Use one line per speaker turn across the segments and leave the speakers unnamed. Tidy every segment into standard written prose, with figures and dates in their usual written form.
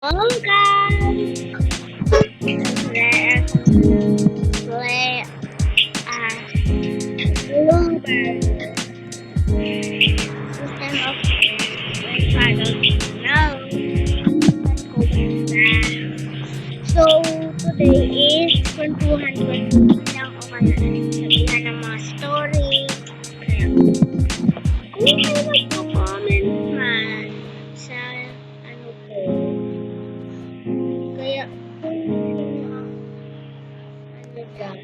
Welcome. Let's play blueberry. System of I don't know. So today is kwentuhan lang o kaya sabihan ng mga story. Kaya kung kayo magpo-comment man sa ano ko. Kaya kung ano dyan.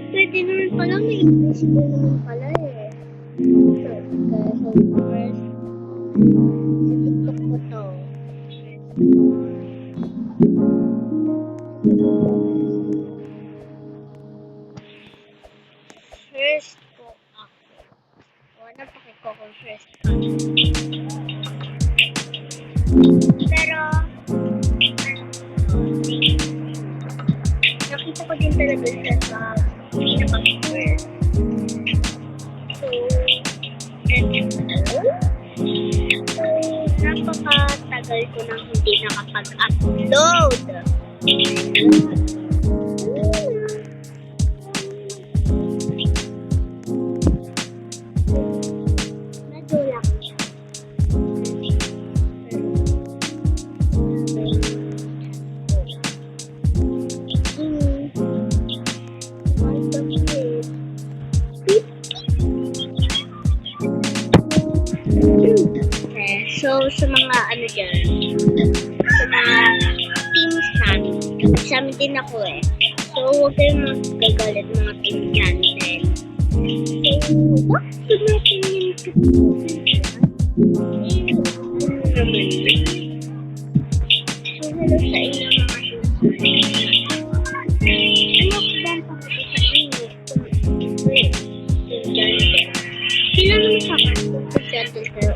Pwede naman pala may English ko naman pala eh. So, kaya so first sa TikTok ko to. First po ako. Wala pakiko kung first ako. Pero nakita ko din talaga siya sa pinaka-first. So, napakatagal ko nang hindi nakapag-upload. Nadula ko siya. So, sa mga ano dyan, sa mga teams namin, nagsama din ako eh. So, huwag kayong magagalit mga team dyan din. So, bakit natin yung ano naman yun? So, hello sa inyo mga teams. Ano ba pa ako sa inyo? Wait, team dyan din. Sila naman sa akin kung dyan din kayo.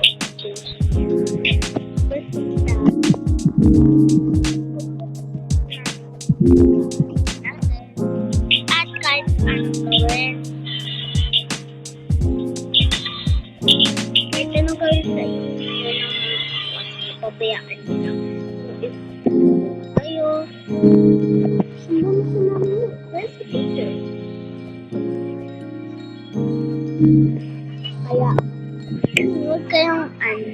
At kahit anong gawin, kahit anong gawin sa iyo, yun ang pabayaan nyo lang. Kayo, sumama mo. Where's the picture? Kaya, huwag kayong ano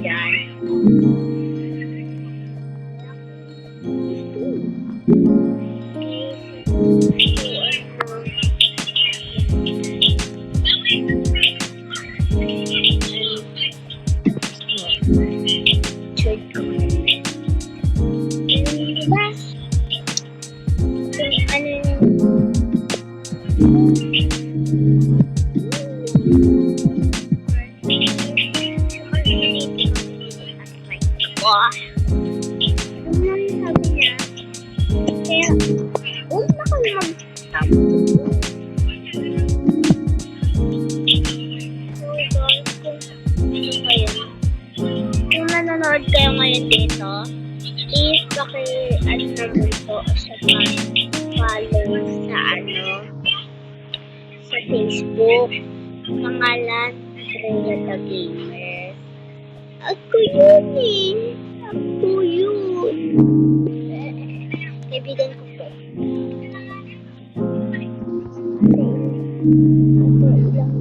dyan. Sabi niya, kaya, huwag na kang mag-stop. So guys, kung nanonood kayo ngayon dito, please paki-ano naman po sa follow sa sa Facebook. Pangalan, Rhea the Gamer. Ako yun eh. Ako yun. Kaibigan ko po. Ako ilang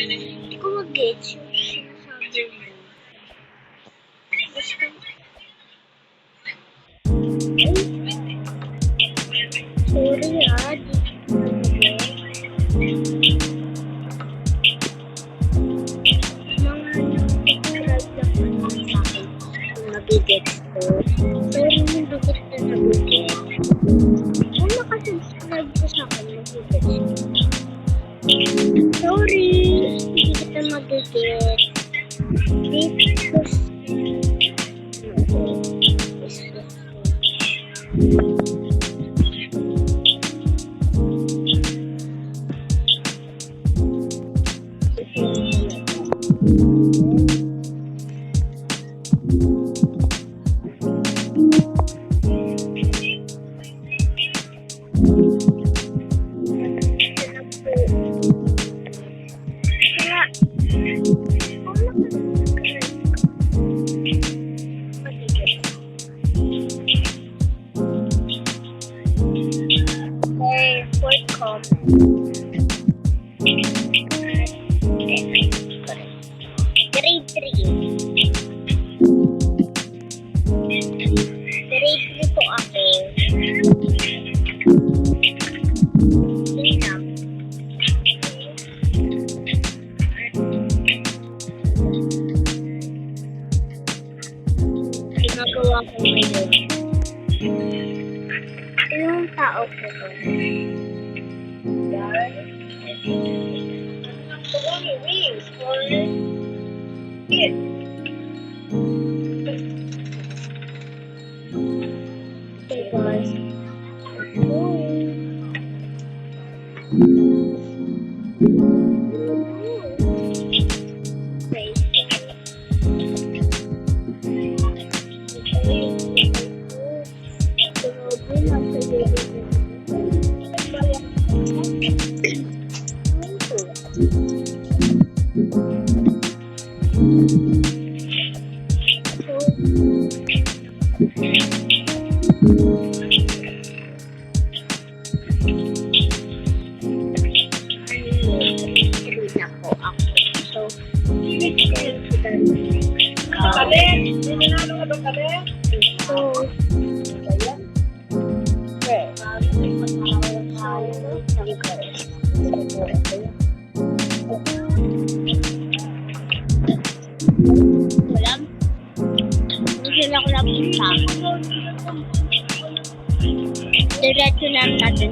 hindi ko mag-gets yung sinasabi mo. Basta sorry nabigets ko. Sorry yung bigit na nabigit. Kung nakasubscribe ko sa akin, nabigets ko. Sorry, bigit na mabigit. Kaya ako ngayon. Yung tao ko to. Wings for kids. Because diretso na natin.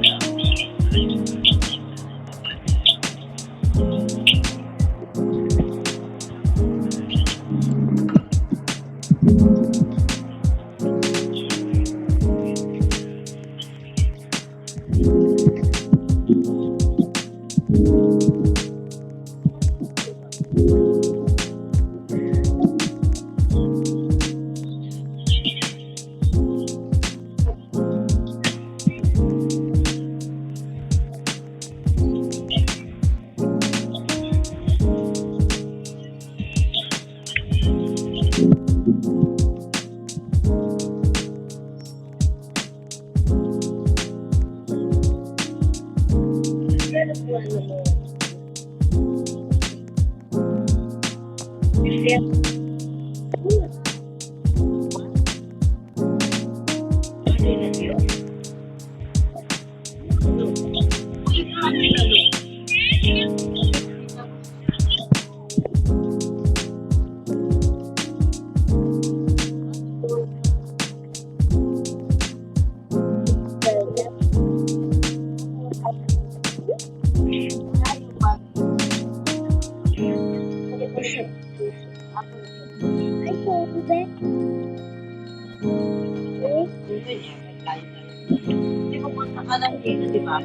Hindi mo punta ka lang dito, di ba?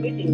Pwede.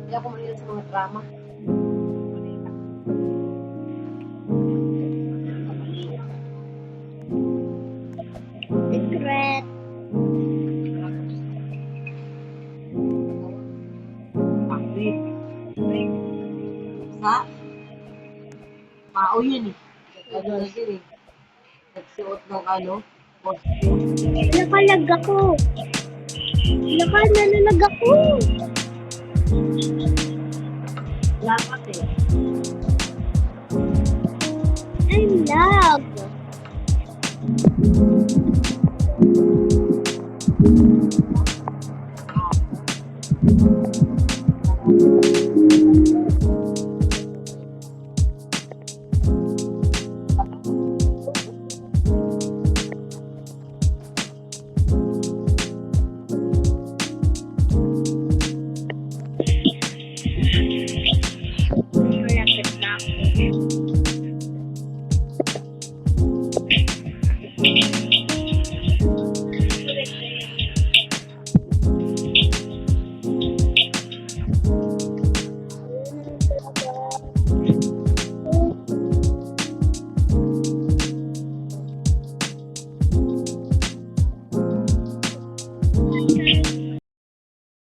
Hindi ako mahilig sa mga drama.
Secret.
Sa? Mao yun eh. Ano na yun eh. Nagsuot ng ano.
Nakalag ako. Nanalag ako.
Lapat eh.
I'm lag.